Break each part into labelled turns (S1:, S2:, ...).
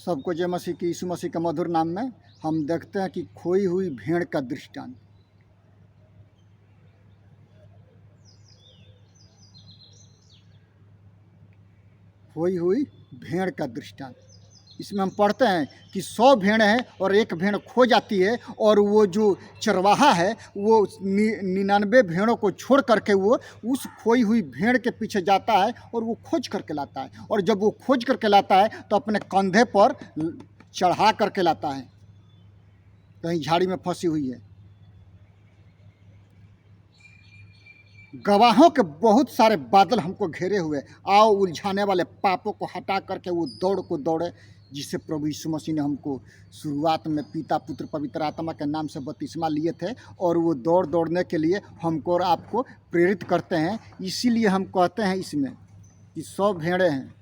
S1: सबको जय मसीह की। यीशु मसीह के मधुर नाम में हम देखते हैं कि खोई हुई भेड़ का दृष्टांत। खोई हुई भेड़ का दृष्टांत, इसमें हम पढ़ते हैं कि 100 भेड़ हैं और एक भेड़ खो जाती है, और वो जो चरवाहा है वो 99 भेड़ों को छोड़ करके वो उस खोई हुई भेड़ के पीछे जाता है और वो खोज करके लाता है। और जब वो खोज करके लाता है तो अपने कंधे पर चढ़ा करके लाता है, कहीं झाड़ी में फंसी हुई है। गवाहों के बहुत सारे बादल हमको घेरे हुए, आओ उलझाने वाले पापों को हटा करके वो दौड़ को दौड़े, जिसे प्रभु यीशु मसीह ने हमको शुरुआत में पिता पुत्र पवित्र आत्मा के नाम से बपतिस्मा लिए थे, और वो दौड़ने के लिए हमको और आपको प्रेरित करते हैं। इसीलिए हम कहते हैं इसमें कि 100 भेड़ें हैं,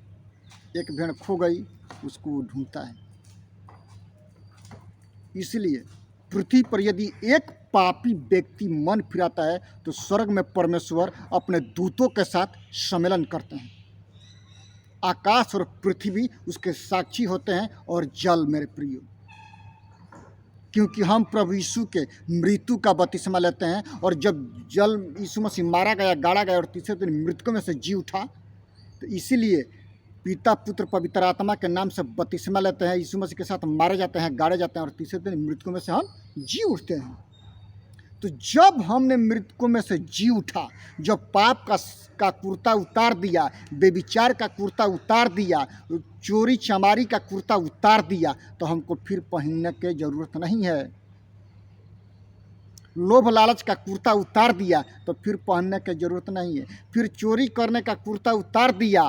S1: एक भेड़ खो गई, उसको वो ढूंढता है। इसलिए पृथ्वी पर यदि एक पापी व्यक्ति मन फिराता है तो स्वर्ग में परमेश्वर अपने दूतों के साथ सम्मेलन करते हैं। आकाश और पृथ्वी उसके साक्षी होते हैं, और जल मेरे प्रियो, क्योंकि हम प्रभु यीशु के मृत्यु का बपतिस्मा लेते हैं, और जब जल यीशु मसीह मारा गया, गाड़ा गया और तीसरे दिन मृतकों में से जी उठा, तो इसीलिए पिता पुत्र पवित्र आत्मा के नाम से बपतिस्मा लेते हैं, यीशु मसीह के साथ मारे जाते हैं, गाड़े जाते हैं, और तीसरे दिन मृतकों में से हम जी उठते हैं। तो जब हमने मृतकों में से जी उठा, जब पाप का कुर्ता उतार दिया, बेविचार का कुर्ता उतार दिया, चोरी चमारी का कुर्ता उतार दिया, तो हमको फिर पहनने की जरूरत नहीं है। लोभ लालच का कुर्ता उतार दिया तो फिर पहनने की जरूरत नहीं है। फिर चोरी करने का कुर्ता उतार दिया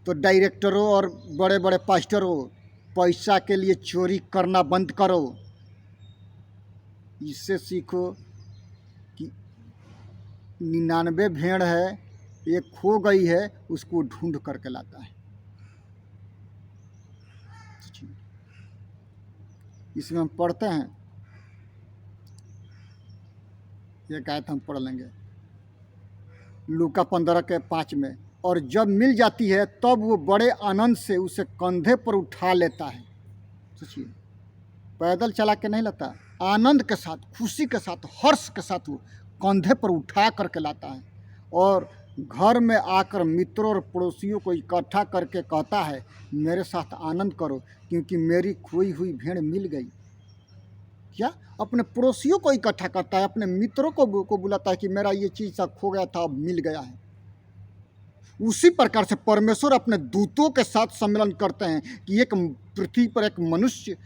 S1: तो डायरेक्टरों और बड़े बड़े पास्टरों, पैसा के लिए चोरी करना बंद करो। इससे सीखो कि 99 भेड़ है, एक खो गई है, उसको ढूंढ करके लाता है। इसमें हम पढ़ते हैं, एक आयत हम पढ़ लेंगे, लूका 15:5 में, और जब मिल जाती है तब वो बड़े आनंद से उसे कंधे पर उठा लेता है। सोचिए, पैदल चला के नहीं लाता, आनंद के साथ, खुशी के साथ, हर्ष के साथ वो कंधे पर उठा करके लाता है, और घर में आकर मित्रों और पड़ोसियों को इकट्ठा करके कहता है, मेरे साथ आनंद करो क्योंकि मेरी खोई हुई भेड़ मिल गई। क्या अपने पड़ोसियों को इकट्ठा करता है, अपने मित्रों को बुलाता है कि मेरा ये चीज़ खो गया था, अब मिल गया है। उसी प्रकार से परमेश्वर अपने दूतों के साथ सम्मेलन करते हैं कि एक पृथ्वी पर एक मनुष्य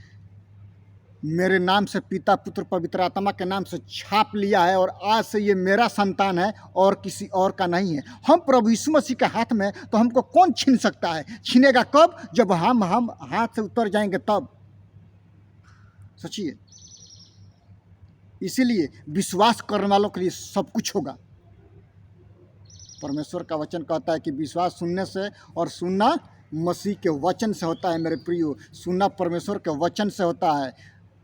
S1: मेरे नाम से पिता पुत्र पवित्र आत्मा के नाम से छाप लिया है, और आज से ये मेरा संतान है और किसी और का नहीं है। हम प्रभु यीशु मसीह के हाथ में, तो हमको कौन छीन सकता है? छीनेगा कब? जब हम हाथ से उतर जाएंगे तब। सोचिए, इसीलिए विश्वास करने वालों के लिए सब कुछ होगा। परमेश्वर का वचन कहता है कि विश्वास सुनने से, और सुनना मसीह के वचन से होता है। मेरे प्रियो, सुनना परमेश्वर के वचन से होता है,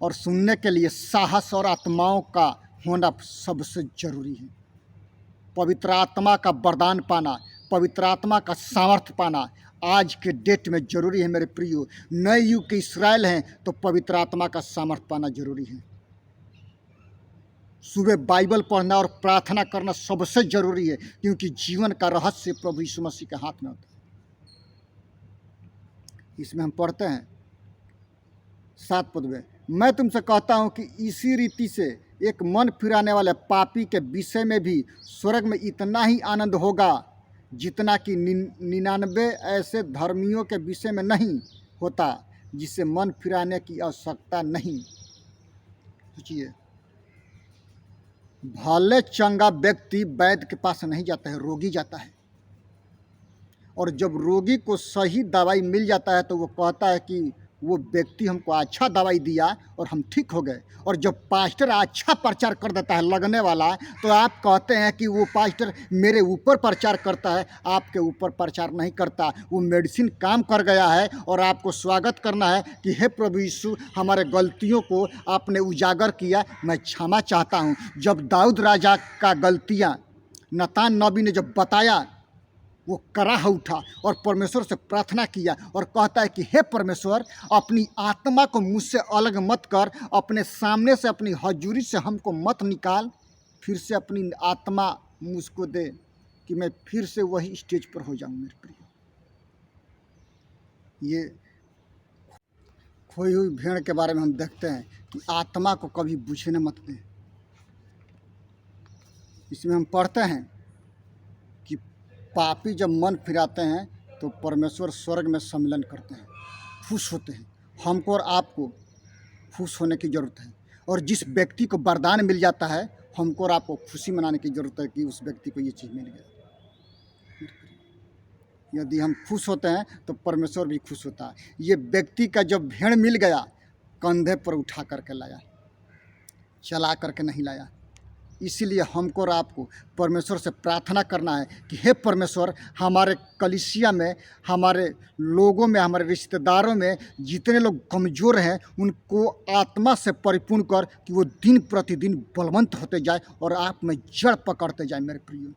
S1: और सुनने के लिए साहस और आत्माओं का होना सबसे जरूरी है। पवित्र आत्मा का वरदान पाना, पवित्र आत्मा का सामर्थ्य पाना आज के डेट में जरूरी है। मेरे प्रियो, नए युग के इस्राएल हैं तो पवित्र आत्मा का सामर्थ्य पाना जरूरी है। सुबह बाइबल पढ़ना और प्रार्थना करना सबसे जरूरी है, क्योंकि जीवन का रहस्य प्रभु यीशु मसीह के हाथ में होता है। इसमें हम पढ़ते हैं 7 पद में, मैं तुमसे कहता हूं कि इसी रीति से एक मन फिराने वाले पापी के विषय में भी स्वर्ग में इतना ही आनंद होगा जितना कि 99 ऐसे धर्मियों के विषय में नहीं होता जिसे मन फिराने की आवश्यकता नहीं। सोचिए, भले चंगा व्यक्ति वैद्य के पास नहीं जाता है, रोगी जाता है, और जब रोगी को सही दवाई मिल जाता है तो वो कहता है कि वो व्यक्ति हमको अच्छा दवाई दिया और हम ठीक हो गए। और जब पास्टर अच्छा प्रचार कर देता है लगने वाला, तो आप कहते हैं कि वो पास्टर मेरे ऊपर प्रचार करता है। आपके ऊपर प्रचार नहीं करता, वो मेडिसिन काम कर गया है, और आपको स्वागत करना है कि हे प्रभु यीशु, हमारे गलतियों को आपने उजागर किया, मैं क्षमा चाहता हूँ। जब दाऊद राजा का गलतियाँ नातान नबी ने जब बताया, वो कराह उठा और परमेश्वर से प्रार्थना किया और कहता है कि हे परमेश्वर, अपनी आत्मा को मुझसे अलग मत कर, अपने सामने से, अपनी हजूरी से हमको मत निकाल, फिर से अपनी आत्मा मुझको दे कि मैं फिर से वही स्टेज पर हो जाऊं। मेरे प्रिय, ये खोई हुई भेड़ के बारे में हम देखते हैं कि आत्मा को कभी बुझने मत दें। इसमें हम पढ़ते हैं कि पापी जब मन फिराते हैं तो परमेश्वर स्वर्ग में सम्मिलन करते हैं, खुश होते हैं। हमको और आपको खुश होने की ज़रूरत है, और जिस व्यक्ति को वरदान मिल जाता है, हमको और आपको खुशी मनाने की ज़रूरत है कि उस व्यक्ति को ये चीज़ मिल गया। यदि हम खुश होते हैं तो परमेश्वर भी खुश होता है। ये व्यक्ति का जब भेड़ मिल गया, कंधे पर उठा करके लाया, चला करके नहीं लाया। इसीलिए हमको और आपको परमेश्वर से प्रार्थना करना है कि हे परमेश्वर, हमारे कलीसिया में, हमारे लोगों में, हमारे रिश्तेदारों में जितने लोग कमज़ोर हैं, उनको आत्मा से परिपूर्ण कर कि वो दिन प्रतिदिन बलवंत होते जाए और आप में जड़ पकड़ते जाए। मेरे प्रियो,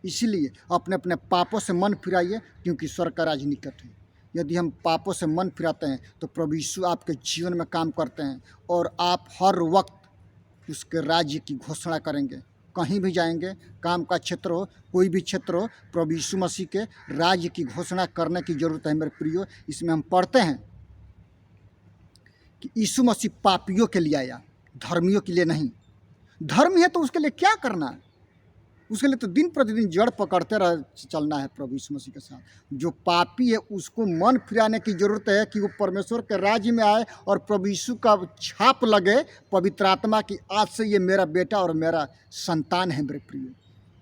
S1: इसीलिए अपने अपने पापों से मन फिराइए, क्योंकि स्वर्ग का राज निकट है। यदि हम पापों से मन फिराते हैं तो प्रभु यीशु आपके जीवन में काम करते हैं और आप हर वक्त उसके राज्य की घोषणा करेंगे। कहीं भी जाएंगे, काम का क्षेत्र हो, कोई भी क्षेत्र हो, प्रभु यीशु मसीह के राज्य की घोषणा करने की ज़रूरत है। मेरे प्रियो, इसमें हम पढ़ते हैं कि यीशु मसीह पापियों के लिए आया, धर्मियों के लिए नहीं। धर्म है तो उसके लिए क्या करना है? उसके लिए तो दिन प्रतिदिन जड़ पकड़ते रह चलना है प्रभु यीशु मसीह के साथ। जो पापी है उसको मन फिराने की ज़रूरत है कि वो परमेश्वर के राज्य में आए और प्रभु यीशु का छाप लगे, पवित्र आत्मा की, आज से ये मेरा बेटा और मेरा संतान है। मेरे प्रिय,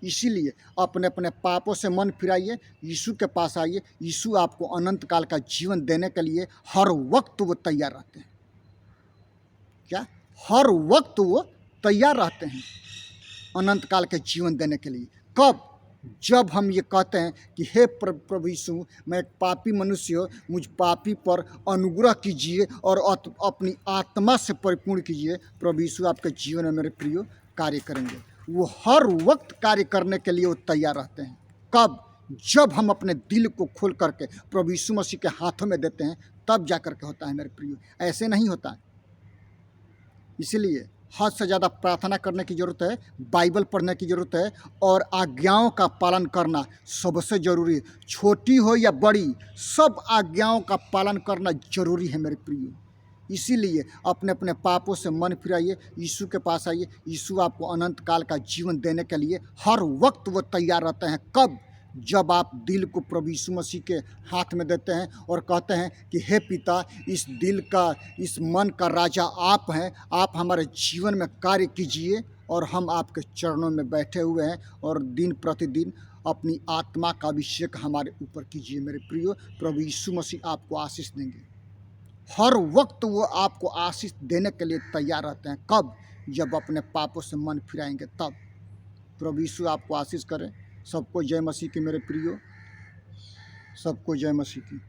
S1: इसीलिए अपने अपने पापों से मन फिराइए, यीशु के पास आइए। यीशु आपको अनंत काल का जीवन देने के लिए हर वक्त वो तैयार रहते हैं। क्या? हर वक्त वो तैयार रहते हैं अनंत काल के जीवन देने के लिए। कब? जब हम ये कहते हैं कि हे प्रभु यीशु, मैं एक पापी मनुष्य हूँ, मुझ पापी पर अनुग्रह कीजिए और अपनी आत्मा से परिपूर्ण कीजिए। प्रभु यीशु आपके जीवन में, मेरे प्रियो, कार्य करेंगे। वो हर वक्त कार्य करने के लिए वो तैयार रहते हैं। कब? जब हम अपने दिल को खोल करके प्रभु यीशु मसीह के हाथों में देते हैं, तब जा करके होता है। मेरे प्रियो, ऐसे नहीं होता है। इसलिए हद से ज़्यादा प्रार्थना करने की ज़रूरत है, बाइबल पढ़ने की ज़रूरत है, और आज्ञाओं का पालन करना सबसे ज़रूरी है। छोटी हो या बड़ी, सब आज्ञाओं का पालन करना ज़रूरी है। मेरे प्रियो, इसीलिए अपने अपने पापों से मन फिराइए, यीशु के पास आइए। यीशु आपको अनंत काल का जीवन देने के लिए हर वक्त वो तैयार रहते हैं। कब? जब आप दिल को प्रभु यीशु मसीह के हाथ में देते हैं और कहते हैं कि हे पिता, इस दिल का, इस मन का राजा आप हैं, आप हमारे जीवन में कार्य कीजिए, और हम आपके चरणों में बैठे हुए हैं, और दिन प्रतिदिन अपनी आत्मा का अभिषेक हमारे ऊपर कीजिए। मेरे प्रियो, प्रभु यीशु मसीह आपको आशीष देंगे। हर वक्त वो आपको आशीष देने के लिए तैयार रहते हैं। कब? जब अपने पापों से मन फिराएंगे तब। प्रभु यीशु आपको आशीष करें। सबको जय मसीह की मेरे प्रियो, सबको जय मसीह की।